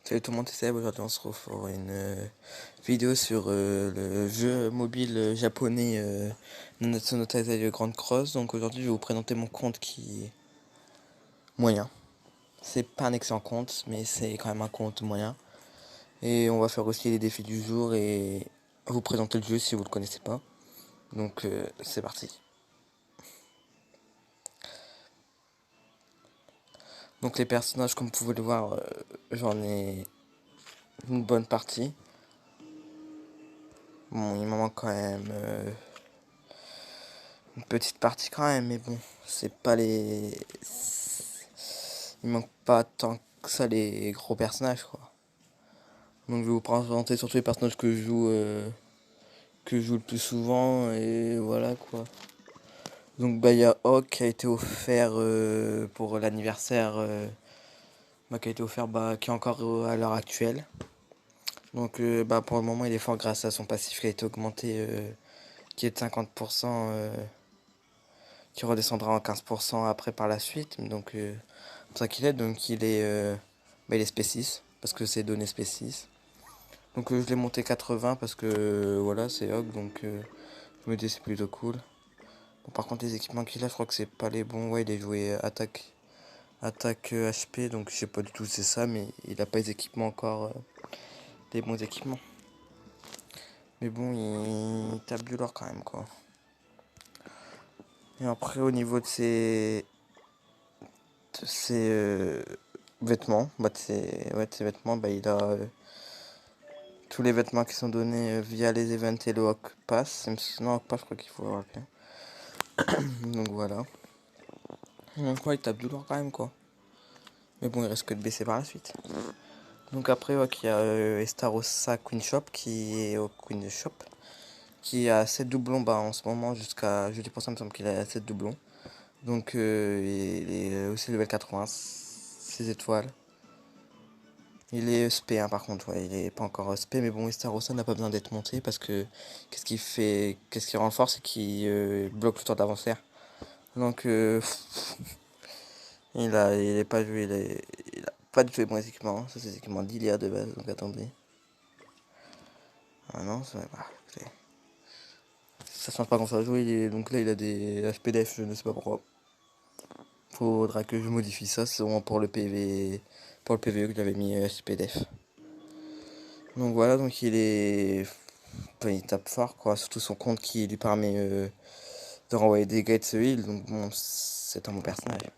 Salut tout le monde, c'est Seb. Aujourd'hui on se retrouve pour une vidéo sur le jeu mobile japonais Nanatsu no Taizai Grand Cross. Donc aujourd'hui je vais vous présenter mon compte qui est moyen. C'est pas un excellent compte, mais c'est quand même un compte moyen. Et on va faire aussi les défis du jour et vous présenter le jeu si vous le connaissez pas. Donc c'est parti. Donc les personnages, comme vous pouvez le voir, j'en ai une bonne partie. Bon, il m'en manque quand même une petite partie quand même, mais bon, c'est pas les... Il manque pas tant que ça les gros personnages, quoi. Donc je vais vous présenter surtout les personnages que je joue le plus souvent, et voilà, quoi. Donc bah il y a Hawk qui a été offert pour l'anniversaire, qui a été offert, qui est encore à l'heure actuelle. Donc bah pour le moment il est fort grâce à son passif qui a été augmenté, qui est de 50%, qui redescendra en 15% après par la suite. Donc pour ça qu'il est, donc il est spé6, parce que c'est donné spé6. Donc je l'ai monté 80 parce que voilà c'est Hog, donc je me dis c'est plutôt cool. Bon, par contre les équipements qu'il a, je crois que c'est pas les bons. Ouais, il est joué attaque HP, donc je sais pas du tout c'est ça, mais il a pas les équipements encore, les bons équipements. Mais bon, il tape du lourd quand même, quoi. Et après au niveau de ses vêtements, de ses vêtements, il a tous les vêtements qui sont donnés via les events et le Hawk Pass. Non, Hawk Pass, je crois qu'il faut avoir le Donc voilà. Donc ouais, il tape du lourd quand même, quoi. Mais bon, il reste que de baisser par la suite. Donc après, ouais, il y a Estarossa Queen Shop qui est au Queen Shop, qui a 7 doublons en ce moment jusqu'à jeudi prochain, il me semble qu'il a 7 doublons. Donc il est aussi level 80, 6 étoiles. Il est SP, hein, par contre, ouais, il est pas encore SP, mais bon, Estarossa n'a pas besoin d'être monté parce que qu'est-ce qui rend fort, c'est qu'il bloque le temps d'avance-air. Donc il est pas joué, il a pas du tout les bons équipements. Ça c'est les équipements d'Ilia de base, donc attendez. Ah non, ça change pas quand ça va jouer. Donc là il a des HPDF, je ne sais pas pourquoi. Faudra que je modifie ça, c'est vraiment pour le PV, pour le PVE que j'avais mis HPDF. Donc voilà, donc il tape fort, quoi, surtout son compte qui lui permet de renvoyer des gates heal, donc bon, c'est un bon personnage.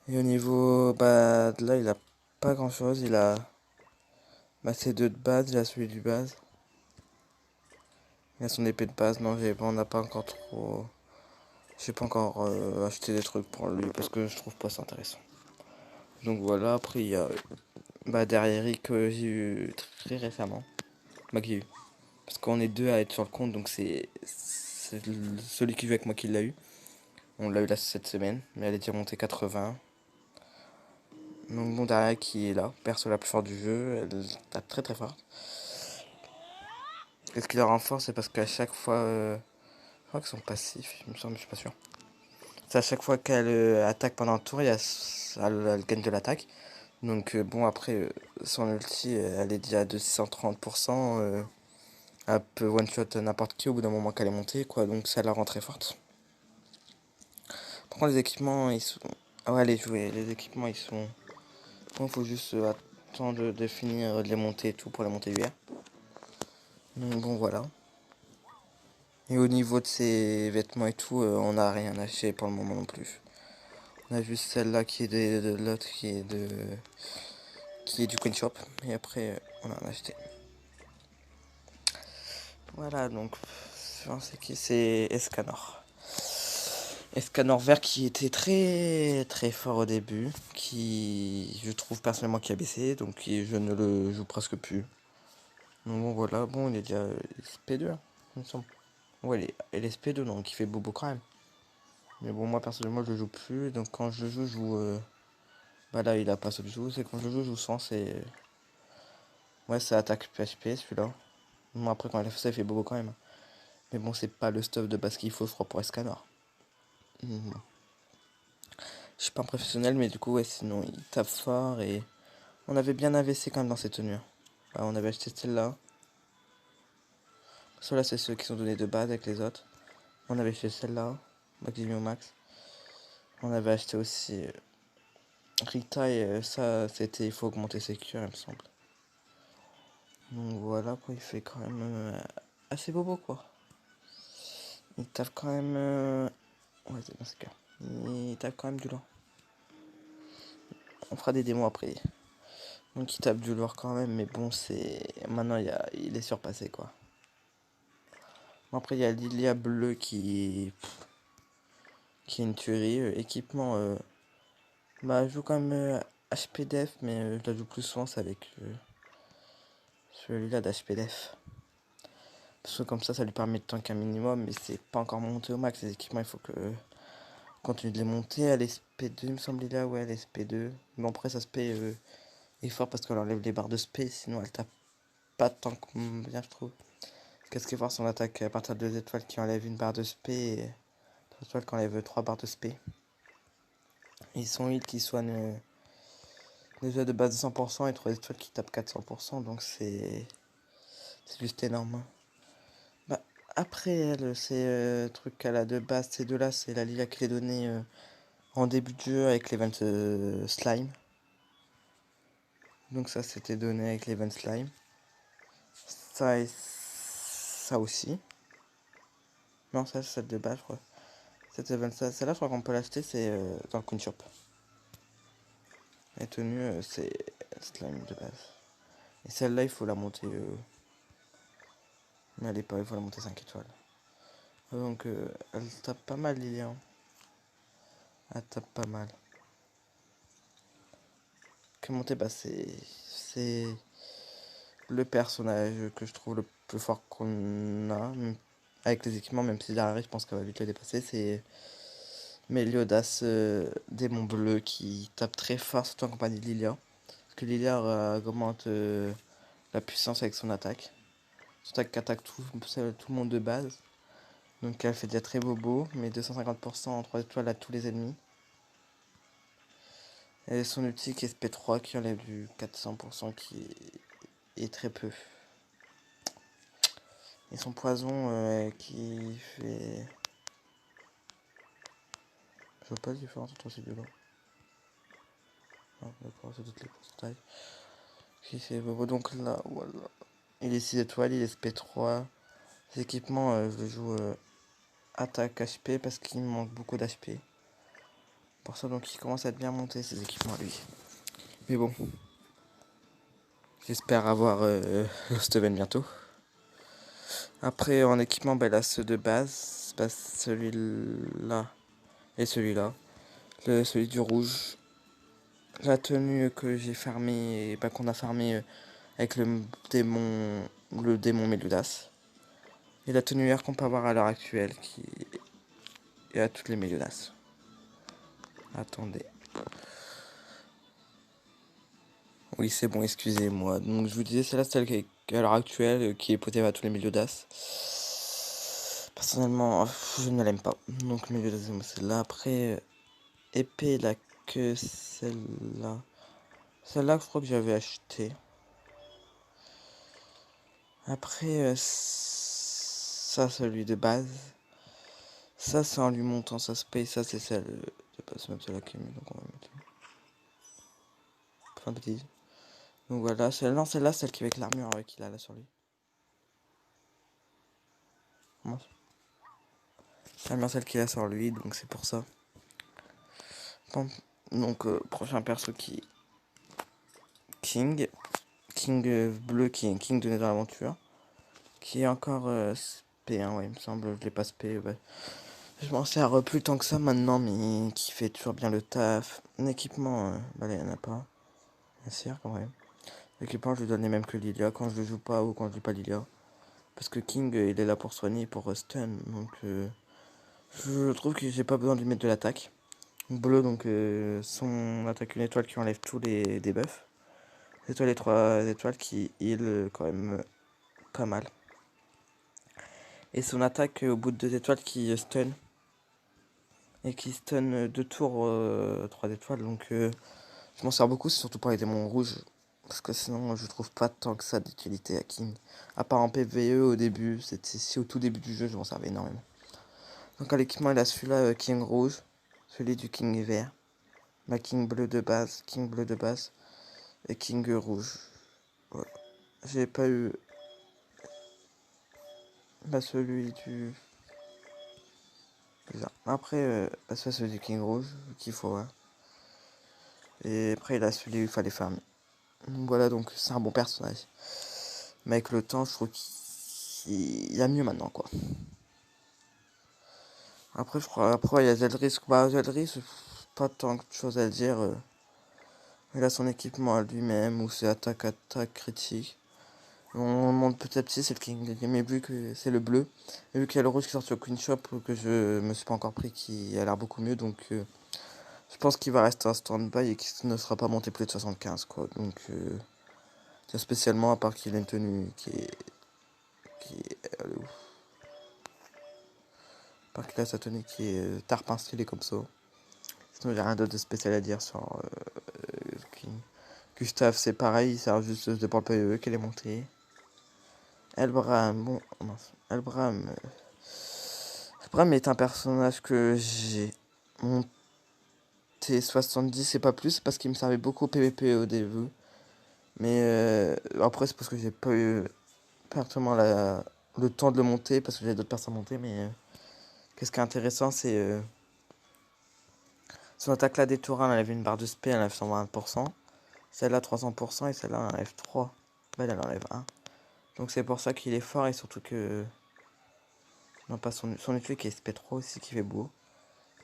Et au niveau, de là, il a pas grand chose, il a ses deux de base, il a celui du base. Il a son épée de base, non, on n'a pas encore trop... J'ai pas encore acheté des trucs pour lui parce que je trouve pas ça intéressant. Donc voilà, après il y a derrière Eric que j'ai eu très récemment. Que j'ai eu. Parce qu'on est deux à être sur le compte, donc c'est celui qui joue avec moi qui l'a eu. On l'a eu là cette semaine, mais elle est déjà montée 80. Donc bon, derrière qui est là, perso la plus forte du jeu, elle tape très très fort. Et ce qui la renforce, c'est parce qu'à chaque fois, je crois que son passif, il me semble, je suis pas sûr. C'est à chaque fois qu'elle attaque pendant un tour, elle gagne de l'attaque. Donc bon, après, son ulti, elle est déjà à 230%. Elle peut one-shot n'importe qui au bout d'un moment qu'elle est montée, quoi. Donc ça la rend très forte. Par contre, les équipements, ils sont... Ah ouais, les équipements, ils sont... Bon, faut juste attendre de finir de les monter et tout pour les monter UR. Donc bon, voilà. Et au niveau de ses vêtements et tout, on n'a rien acheté pour le moment non plus. On a juste celle-là qui est de l'autre qui est du Queen Shop. Et après, on en a acheté. Voilà, donc c'est Escanor. Escanor vert qui était très très fort au début, qui je trouve personnellement qui a baissé, donc je ne le joue presque plus. Donc bon voilà, bon il est déjà SP2, hein, il me semble. Ouais, il est SP2, donc il fait bobo quand même. Mais bon, moi personnellement je le joue plus, donc quand je joue, je joue... là il a pas ce que je joue, c'est quand je joue sans, c'est... Ouais, ça attaque PHP celui-là. Bon après quand il a fait ça, il fait bobo quand même. Mais bon, c'est pas le stuff de base qu'il faut, je crois, pour Escanor. Je suis pas un professionnel, mais du coup, ouais, sinon il tape fort et... On avait bien investi quand même dans ces tenues. Bah, on avait acheté celle-là. Ceux-là, c'est ceux qui sont donnés de base avec les autres. On avait acheté celle-là, Maximum Max. On avait acheté aussi Rita et ça, c'était, il faut augmenter ses cures, il me semble. Donc voilà, quoi, il fait quand même assez bobo, quoi. Il tape quand même... Ouais, c'est dans ce cas. Il tape quand même du lourd. On fera des démos après. Donc il tape du lourd quand même, mais bon, c'est... Maintenant, il est surpassé, quoi. Bon, après, il y a Lilia Bleu qui est une tuerie. Équipement, bah, je joue quand même HPDF, mais je la joue plus souvent, c'est avec celui-là d'HPDF. Parce que comme ça lui permet de tanker un minimum, mais c'est pas encore monté au max. Les équipements, il faut que continue de les monter. À l'SP2, il me semble, là, ouais, à l'SP2. Mais après, ça se paye fort parce qu'elle enlève les barres de SP, sinon elle tape pas tant que bien, je trouve. Qu'est-ce qu'il faut voir son attaque à partir de 2 étoiles qui enlève une barre de SP et 3 étoiles qui enlève 3 barres de SP. Ils sont 8 qui soignent déjà de base de 100% et 3 étoiles qui tapent 400%, donc c'est juste énorme. Bah, après elle, c'est truc qu'elle a de base, ces deux-là, c'est la Lilia qui les donnait en début de jeu avec l'event Slime. Donc ça c'était donné avec l'event Slime. Ça et ça aussi. Non, ça c'est celle de base, je crois. Cette event, celle-là, je crois qu'on peut l'acheter, c'est dans le Coin Shop. La tenue, c'est Slime de base. Et celle-là, il faut la monter. Mais elle est pas, il faut la monter 5 étoiles. Donc, elle tape pas mal, Lilian. Elle tape pas mal. Que monter, bah, c'est le personnage que je trouve le plus fort qu'on a. Avec les équipements, même si derrière, je pense qu'elle va vite le dépasser. C'est Meliodas, démon bleu, qui tape très fort, surtout en compagnie de Lilia. Parce que Lilia augmente la puissance avec son attaque. Son attaque tout le monde de base. Donc elle fait déjà très bobo, mais 250% en 3 étoiles à tous les ennemis. Et son ulti qui est SP3 qui enlève du 400% qui est très peu. Et son poison qui fait... Je vois pas la différence entre ces deux-là. Ah, d'accord, c'est toutes les pourcentages. Qui fait bobo, donc là, voilà. Il est 6 étoiles, il est SP3. Les équipements, je le joue attaque HP parce qu'il manque beaucoup d'HP. Pour ça, donc il commence à être bien monté ces équipements lui. Mais bon. J'espère avoir Lost Even bientôt. Après, en équipement, bah, là, ceux de base, bah, celui-là et celui-là. Celui du rouge. La tenue que j'ai farmée, bah, qu'on a farmée avec le démon Meliodas. Et la tenue R qu'on peut avoir à l'heure actuelle, qui est à toutes les Meliodas. Attendez. Oui, c'est bon, excusez-moi. Donc, je vous disais, c'est là celle qui est à l'heure actuelle, qui est potée à tous les Meliodas. Personnellement, je ne l'aime pas. Donc, Meliodas, c'est là. Après, épée, là, que celle-là. Celle-là, je crois que j'avais acheté. Après, ça, celui de base. Ça, c'est en lui montant sa space. Ça, c'est celle de base. C'est même celle-là qui est mieux. Donc, on va mettre. Pas de bêtises. Donc, voilà. Celle-là, celle qui est avec l'armure qu'il a là sur lui. L'armure, celle qu'il a sur lui. Donc, c'est pour ça. Bon. Donc, prochain perso qui. King. King bleu, qui est King de Nether Aventure. Qui est encore P1, ouais, il me semble. Je l'ai pas SP. Ouais. Je m'en sers plus tant que ça maintenant, mais qui fait toujours bien le taf. Un équipement, bah là, il n'y en a pas. Bien sûr, quand même. L'équipement, je lui donne les mêmes que Lilia quand je le joue pas ou quand je joue pas Lilia. Parce que King, il est là pour soigner, pour stun. Donc, je trouve que j'ai pas besoin de lui mettre de l'attaque. Bleu, donc, son attaque une étoile qui enlève tous les debuffs. Étoile et 3 étoiles qui heal quand même pas mal. Et son attaque au bout de 2 étoiles qui stun. Et qui stun 2 tours 3 étoiles. Donc je m'en sers beaucoup, c'est surtout pour les démons rouges. Parce que sinon, je trouve pas tant que ça d'utilité à King. À part en PvE au début, c'était si au tout début du jeu, je m'en servais énormément. Donc à l'équipement, il a celui-là, King rouge, celui du King vert, ma King bleu de base, et King rouge. Voilà. J'ai pas eu celui du... Bizarre. Après, c'est celui du King rouge qu'il faut voir. Et après, il a celui où il fallait farmer. Donc voilà, donc c'est un bon personnage. Mais avec le temps, je trouve qu'il y a mieux maintenant, quoi. Après, je crois, après, il y a Zeldris. Bah, Zeldris, pas tant de choses à dire. Il a son équipement à lui-même, ou c'est attaque critique. On monte petit à petit, c'est le King. Mais vu que c'est le bleu, et vu qu'il y a le rouge qui sort sur Queen Shop, que je me suis pas encore pris, qui a l'air beaucoup mieux, donc je pense qu'il va rester en stand-by et qu'il ne sera pas monté plus de 75, quoi. Donc, spécialement, à part qu'il a une tenue qui est à part qu'il a sa tenue qui est tarpin stylé comme ça. Sinon, j'ai rien d'autre de spécial à dire sur King. Gustave, c'est pareil, il sert juste de pour le PvE qu'elle est montée. Elbram, bon, mince. Elbram est un personnage que j'ai monté 70 et pas plus, parce qu'il me servait beaucoup au PvP au début. Mais après, c'est parce que j'ai pas eu pertinemment le temps de le monter, parce que j'avais d'autres personnes à monter. Mais qu'est-ce qui est intéressant, c'est son attaque là des Tourins, elle avait une barre de SP, elle enlève 120%. Celle-là 300% et celle-là elle enlève 3. Bah, elle enlève 1. Donc c'est pour ça qu'il est fort et surtout que... Non, pas son étude qui est SP3 aussi qui fait beau.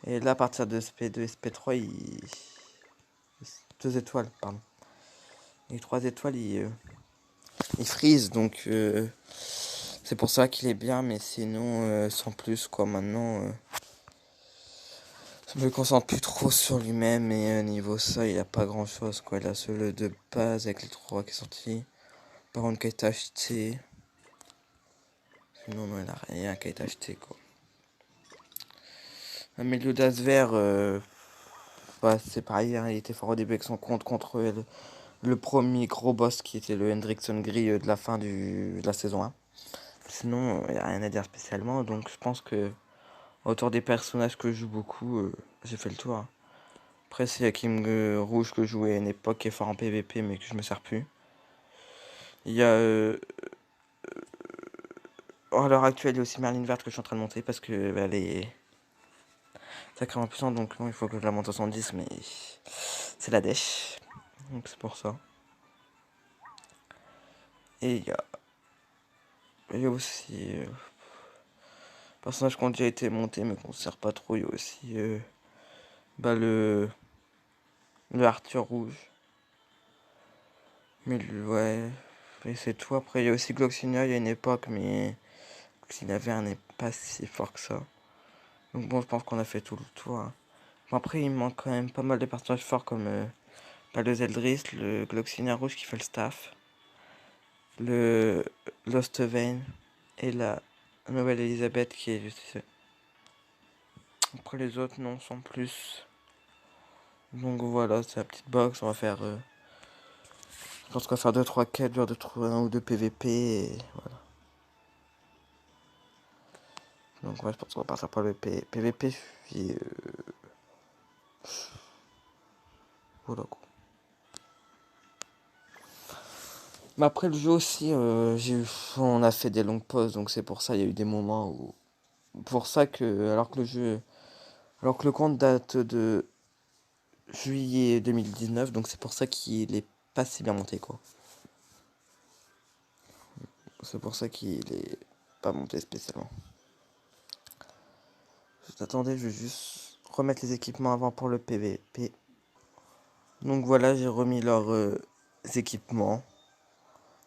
Et là, à partir de SP2 SP3, il... 2 étoiles, pardon. Et 3 étoiles, il freeze, donc c'est pour ça qu'il est bien, mais sinon, sans plus, quoi, maintenant, je me concentre plus trop sur lui-même, et niveau ça, il a pas grand-chose, quoi. Il a celui de base avec les 3 qui est sorti. Par contre, qui a été acheté. Sinon, non, il a rien qui a été acheté, quoi. Un Meliodas vert, bah, c'est pareil, hein, il était fort au début avec son compte contre le premier gros boss qui était le Hendrickson Gris de la fin de la saison 1. Sinon, il n'y a rien à dire spécialement, donc je pense que autour des personnages que je joue beaucoup, j'ai fait le tour. Hein. Après, c'est King Rouge que je jouais à une époque qui est fort en PvP mais que je me sers plus. Il y a à l'heure actuelle, il y a aussi Merlin Verte que je suis en train de monter parce que bah, elle est sacrément puissante, donc bon, il faut que je la monte à 110, mais c'est la dèche. Donc c'est pour ça. Et il y a aussi personnages qui ont déjà été montés mais qu'on ne sert pas trop. Il y a aussi bah, le Arthur Rouge. Mais ouais, et c'est tout. Après, il y a aussi Gloxinia, il y a une époque, mais Gloxinia vert n'est pas si fort que ça. Donc bon, je pense qu'on a fait tout le tour. Hein. Bon, après, il manque quand même pas mal de personnages forts comme le Zeldris, le Gloxinia rouge qui fait le staff, le Lost Vein et la Nouvelle Elisabeth qui est juste ici. Après les autres, non, sans plus. Donc voilà, c'est la petite box. On va faire. Je pense qu'on va faire 2-3 quêtes, genre de trouver un ou deux PVP et voilà. Donc ouais, je pense qu'on va partir par le PVP. Puis voilà quoi. Mais après le jeu aussi, on a fait des longues pauses, donc c'est pour ça il y a eu des moments où. Pour ça que, alors que le compte date de juillet 2019, donc c'est pour ça qu'il est pas si bien monté quoi. C'est pour ça qu'il est pas monté spécialement. Attendez, je vais juste remettre les équipements avant pour le PVP. Donc voilà, j'ai remis leurs équipements.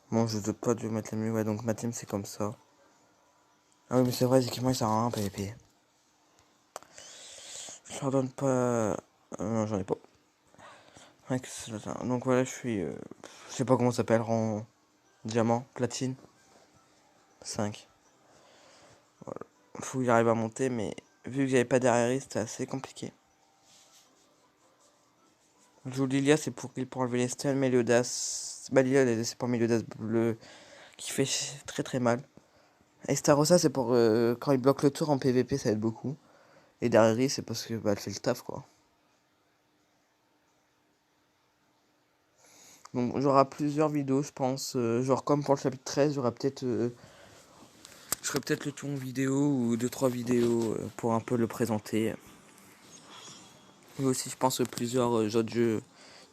Bon, je doute pas de mettre les mieux, ouais, donc ma team c'est comme ça. Ah oui, mais c'est vrai, les équipements ils servent à rien, PVP. Je leur donne pas. Non, j'en ai pas. Ouais, donc voilà, je suis. Je sais pas comment ça s'appelle, rang diamant, platine 5. Voilà. Faut que j'arrive à monter, mais vu que j'avais pas derrière, c'était assez compliqué. Je joue Lilia, c'est pour enlever les stuns, Meliodas, Bah, Lilia, c'est pour milieu d'as bleu qui fait très très mal. Et Starossa, c'est pour quand il bloque le tour en PVP, ça aide beaucoup. Et derrière, c'est parce que bah, elle fait le taf, quoi. Donc, il y aura plusieurs vidéos, je pense. Genre, comme pour le chapitre 13, j'aurai peut-être. Je ferai peut-être le tour en vidéo ou 2-3 vidéos pour un peu le présenter. Et aussi, je pense, plusieurs autres jeux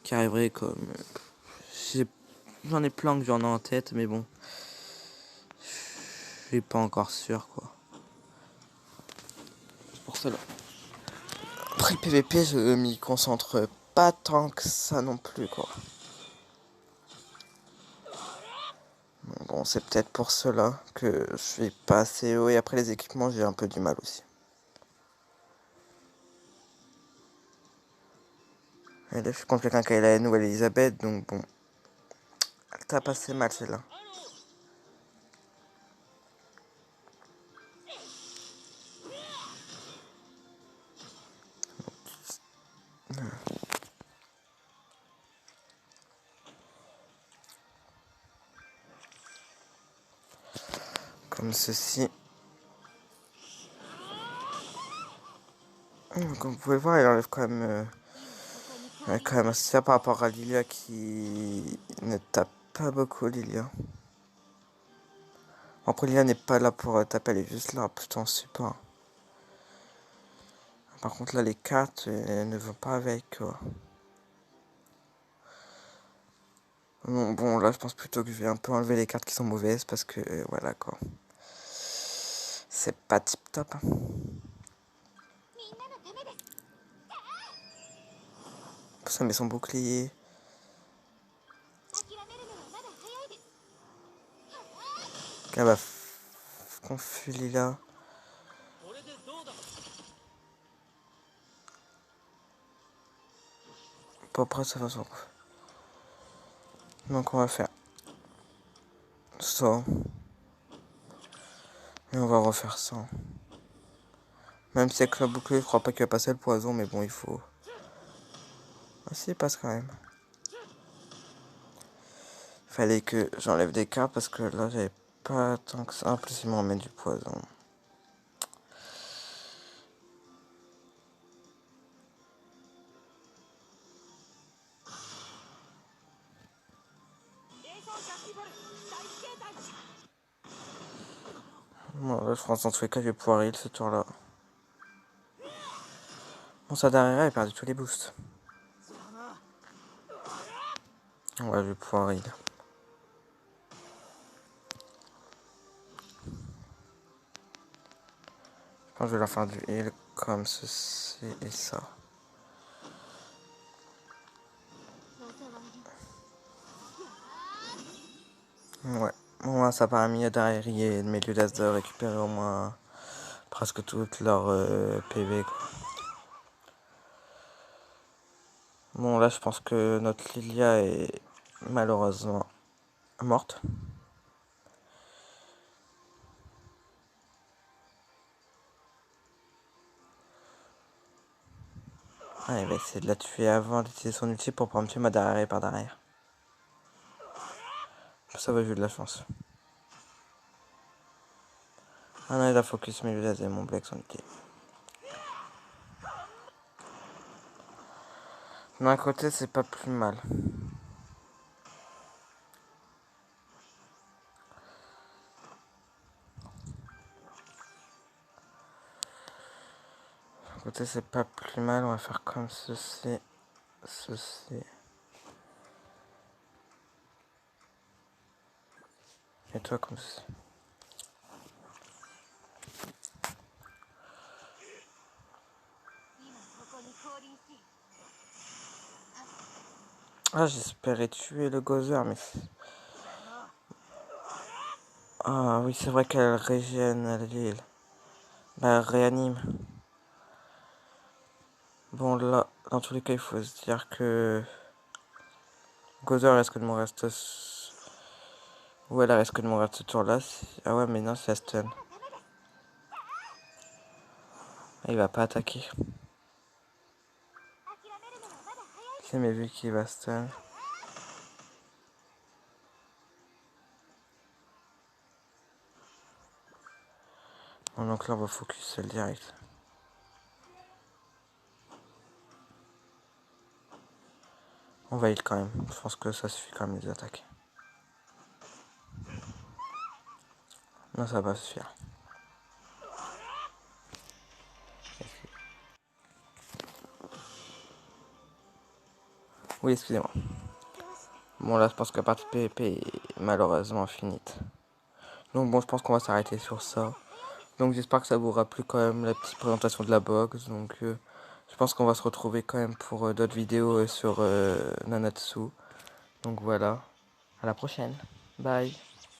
qui arriveraient comme. J'en ai plein que j'en ai en tête, mais bon. Je suis pas encore sûr, quoi. C'est pour cela. Après le PVP, je m'y concentre pas tant que ça non plus, quoi. Bon, c'est peut-être pour cela que je vais pas assez haut. Et après les équipements, j'ai un peu du mal aussi. Et là, je suis contre quelqu'un qui a la nouvelle Elisabeth, donc bon. Elle tape assez mal, celle-là. Comme ceci. Comme vous pouvez voir, elle enlève quand même assez ça par rapport à Lilia qui ne tape pas beaucoup, Lilia. Après, Lilia n'est pas là pour taper, elle est juste là, plutôt en support. Par contre, là, les cartes ne vont pas avec, quoi. Bon, là, je pense plutôt que je vais un peu enlever les cartes qui sont mauvaises parce que, voilà, quoi. C'est pas tip top. Hein. Ça met son bouclier. Ah bah, confus Lila. Pas près, ça va s'en coup. Donc, on va faire ça. Et on va refaire ça. Même si avec le bouclier, je crois pas qu'il va passer le poison, mais bon, il faut. Ah, si, il passe quand même. Fallait que j'enlève des cartes parce que là, j'avais pas tant que ça. En plus, il m'en met du poison. Bon, là, je pense dans tous les cas, je vais pouvoir heal ce tour-là. Bon, ça derrière, elle a perdu tous les boosts. Ouais, je vais pouvoir heal. Je pense que je vais leur faire du heal comme ceci et ça. Ouais. Bon, ça permet derrière et de mes Ludas de récupérer au moins presque toute leur PV, quoi. Bon, là, je pense que notre Lilia est malheureusement morte. Ah, il va essayer de la tuer avant d'utiliser son ulti pour pouvoir me tuer ma derrière par derrière. Ça va, j'ai eu de la chance. Ah non, il a focus mes Ludas et mon Black son ulti. D'un côté, c'est pas plus mal. D'un côté, c'est pas plus mal. On va faire comme ceci. Ceci. Et toi, comme ceci. Ah, j'espérais tuer le Gozer, mais... Ah oui, c'est vrai qu'elle régène l'île. Bah, elle réanime. Bon, là, dans tous les cas, il faut se dire que... Gozer risque de mourir ce... Ou elle risque de mourir ce tour-là. Ah ouais, mais non, c'est la stun. Ah, il va pas attaquer. C'est mais vu qu'il va stun. Bon, donc là on va focus celle direct. On va heal quand même. Je pense que ça suffit quand même les attaques. Non, ça va suffire. Oui, excusez-moi. Bon, là, je pense que la partie PvP est malheureusement finite. Donc, bon, je pense qu'on va s'arrêter sur ça. Donc, j'espère que ça vous aura plu quand même, la petite présentation de la box. Donc, je pense qu'on va se retrouver quand même pour d'autres vidéos sur Nanatsu. Donc, voilà. À la prochaine. Bye.